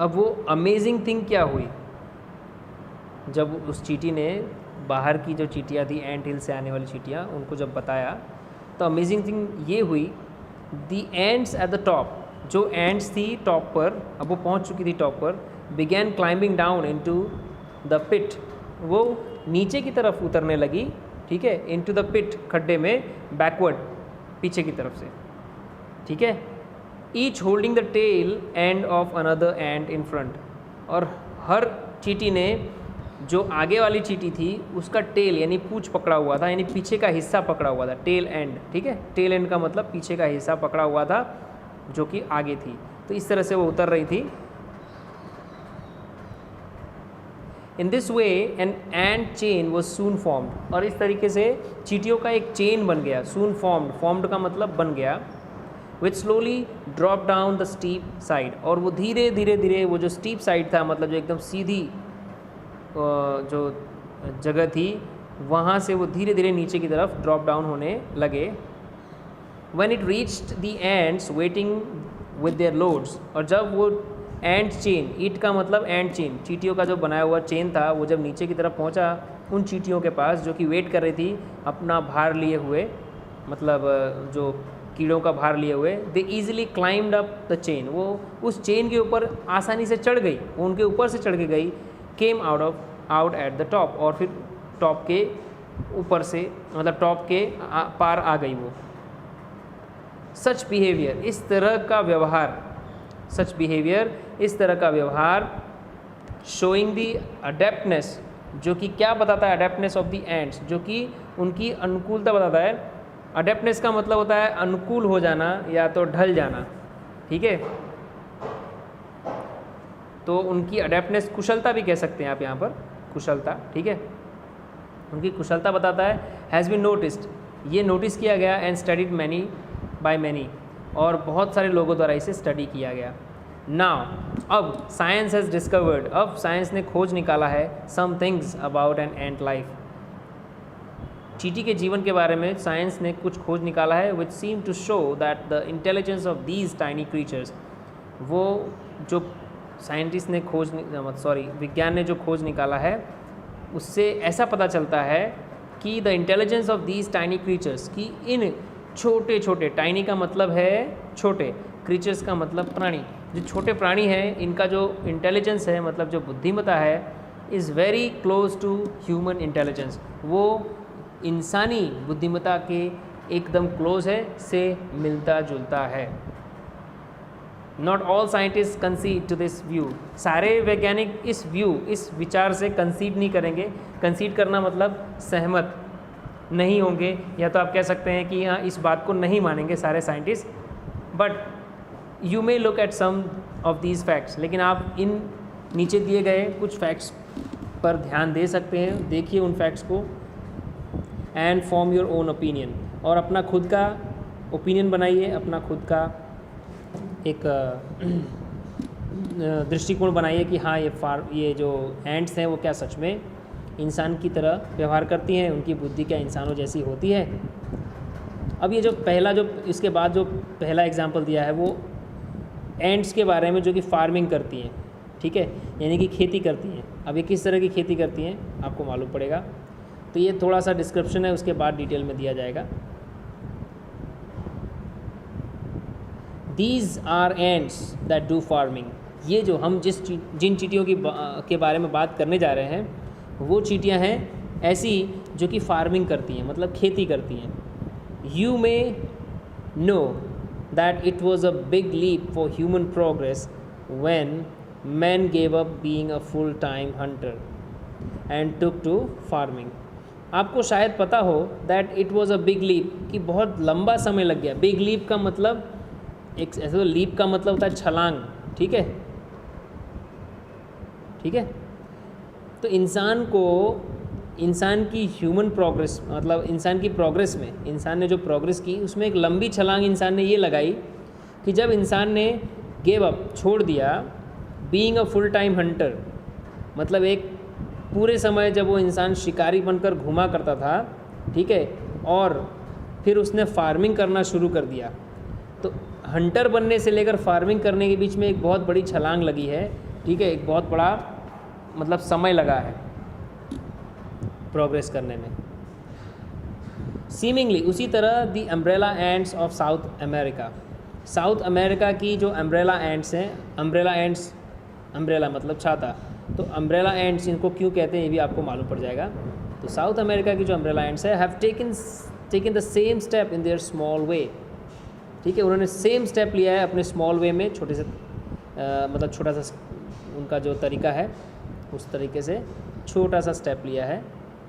अब वो amazing thing क्या हुई, जब उस चींटी ने बाहर की जो चींटियाँ थी, एंट हिल से आने वाली चींटियाँ, उनको जब बताया तो अमेजिंग थिंग ये हुई, the ants at the top, जो एंट्स थी टॉप पर, अब वो पहुंच चुकी थी टॉप पर, began climbing down into the pit, वो नीचे की तरफ उतरने लगी, ठीक है, इनटू द पिट, खड्डे में, बैकवर्ड, पीछे की तरफ से, ठीक है, each holding the tail end of another end in front, और हर चींटी ने जो आगे वाली चींटी थी उसका टेल यानी पूंछ पकड़ा हुआ था, यानी पीछे का हिस्सा पकड़ा हुआ था, टेल एंड, ठीक है, टेल एंड का मतलब पीछे का हिस्सा पकड़ा हुआ था जो कि आगे थी। तो इस तरह से वो उतर रही थी। In this way an end chain was soon formed, और इस तरीके से चींटियों का एक चेन बन गया, सून फॉर्म्ड, फॉर्म्ड का मतलब बन गया, which slowly drop down the steep side, और वो धीरे धीरे धीरे वो जो स्टीप साइड था, मतलब जो एकदम सीधी जो जगह थी, वहाँ से वो धीरे धीरे नीचे की तरफ ड्रॉप डाउन होने लगे। When it reached the ants waiting with their loads, और जब वो एंट चेन, ईट का मतलब एंट चेन, चींटियों का जो बनाया हुआ चेन था, वो जब नीचे की तरफ पहुंचा उन चींटियों के पास जो कि वेट कर रही थी अपना भार लिए हुए, मतलब जो कीड़ों का भार लिए हुए, they easily climbed up the chain, वो उस चेन के ऊपर आसानी से चढ़ गई, वो उनके ऊपर से चढ़ के गई, came out at the top, और फिर टॉप के ऊपर से, मतलब टॉप के पार आ गई वो। सच बिहेवियर, इस तरह का व्यवहार, सच बिहेवियर, इस तरह का व्यवहार, शोइंग दी अडेप्टनेस, जो कि क्या बताता है, अडेप्टनेस ऑफ दी एंट्स, जो कि उनकी अनुकूलता बताता है। अडेप्टनेस का मतलब होता है अनुकूल हो जाना या तो ढल जाना, ठीक है, तो उनकी अडेप्टनेस, कुशलता भी कह सकते हैं आप यहाँ पर, कुशलता, ठीक है, उनकी कुशलता बताता है। हैज़ बीन नोटिस्ड, ये नोटिस किया गया, and studied many by many, और बहुत सारे लोगों द्वारा इसे स्टडी किया गया। नाउ, अब साइंस हैज़ डिस्कवर्ड, अब साइंस ने खोज निकाला है, some things about an ant life, चींटी के जीवन के बारे में साइंस ने कुछ खोज निकाला है, which seem to show that the intelligence of these tiny creatures, वो जो साइंटिस्ट ने विज्ञान ने जो खोज निकाला है, उससे ऐसा पता चलता है कि the intelligence of these tiny creatures, कि इन छोटे छोटे, टाइनी का मतलब है छोटे, क्रीचर्स का मतलब प्राणी, जो छोटे प्राणी हैं, इनका जो इंटेलिजेंस है, मतलब जो बुद्धिमत्ता है, is very close to human intelligence, वो इंसानी बुद्धिमत्ता के एकदम क्लोज है, से मिलता जुलता है। Not all scientist concede to this view, सारे वैज्ञानिक इस व्यू, इस विचार से कंसीड नहीं करेंगे। कंसीड करना मतलब सहमत नहीं होंगे, या तो आप कह सकते हैं कि हाँ, इस बात को नहीं मानेंगे सारे scientist, but you may look at some of these facts, लेकिन आप इन नीचे दिए गए कुछ फैक्ट्स पर ध्यान दे सकते हैं, देखिए उन फैक्ट्स को, and form your own opinion, और अपना खुद का ओपिनियन बनाइए, अपना खुद का एक दृष्टिकोण बनाइए कि हाँ, ये जो एंट्स हैं वो क्या सच में इंसान की तरह व्यवहार करती हैं, उनकी बुद्धि क्या इंसानों जैसी होती है। अब ये जो पहला, जो इसके बाद जो पहला एग्जाम्पल दिया है, वो एंट्स के बारे में जो कि फार्मिंग करती हैं, ठीक है, यानी कि खेती करती हैं। अब ये किस तरह की खेती करती हैं आपको मालूम पड़ेगा, तो ये थोड़ा सा डिस्क्रिप्शन है, उसके बाद डिटेल में दिया जाएगा। These are ants that do farming, ये जो हम जिन चींटियों के बारे में बात करने जा रहे हैं, वो चींटियां हैं ऐसी जो कि फार्मिंग करती हैं, मतलब खेती करती हैं। You may know that it was a big leap for human progress when man gave up being a full time hunter and took to farming. आपको शायद पता हो that it was a big leap, कि बहुत लंबा समय लग गया। बिग लीप का मतलब, एक ऐसे तो लीप का मतलब होता है छलांग, ठीक है, ठीक है, तो इंसान की ह्यूमन प्रोग्रेस, मतलब इंसान की प्रोग्रेस में, इंसान ने जो प्रोग्रेस की उसमें एक लंबी छलांग इंसान ने ये लगाई कि जब इंसान ने गेव अप, छोड़ दिया, being a full time Hunter, मतलब एक पूरे समय जब वो इंसान शिकारी बनकर घूमा करता था, ठीक है, और फिर उसने फार्मिंग करना शुरू कर दिया। तो हंटर बनने से लेकर फार्मिंग करने के बीच में एक बहुत बड़ी छलांग लगी है, ठीक है, एक बहुत बड़ा मतलब समय लगा है प्रोग्रेस करने में। सीमिंगली उसी तरह the umbrella ends of south America, south America की जो अम्ब्रेला एंड्स हैं, अम्ब्रेला एंड्स, अम्ब्रेला मतलब छाता, तो अम्ब्रेला एंड्स इनको क्यों कहते हैं ये भी आपको मालूम पड़ जाएगा। तो साउथ अमेरिका की जो अम्ब्रेला एंड्स है have taken the same step in their small way, ठीक है, उन्होंने सेम स्टेप लिया है अपने स्मॉल वे में, छोटे से मतलब छोटा सा उनका जो तरीका है उस तरीके से छोटा सा स्टेप लिया है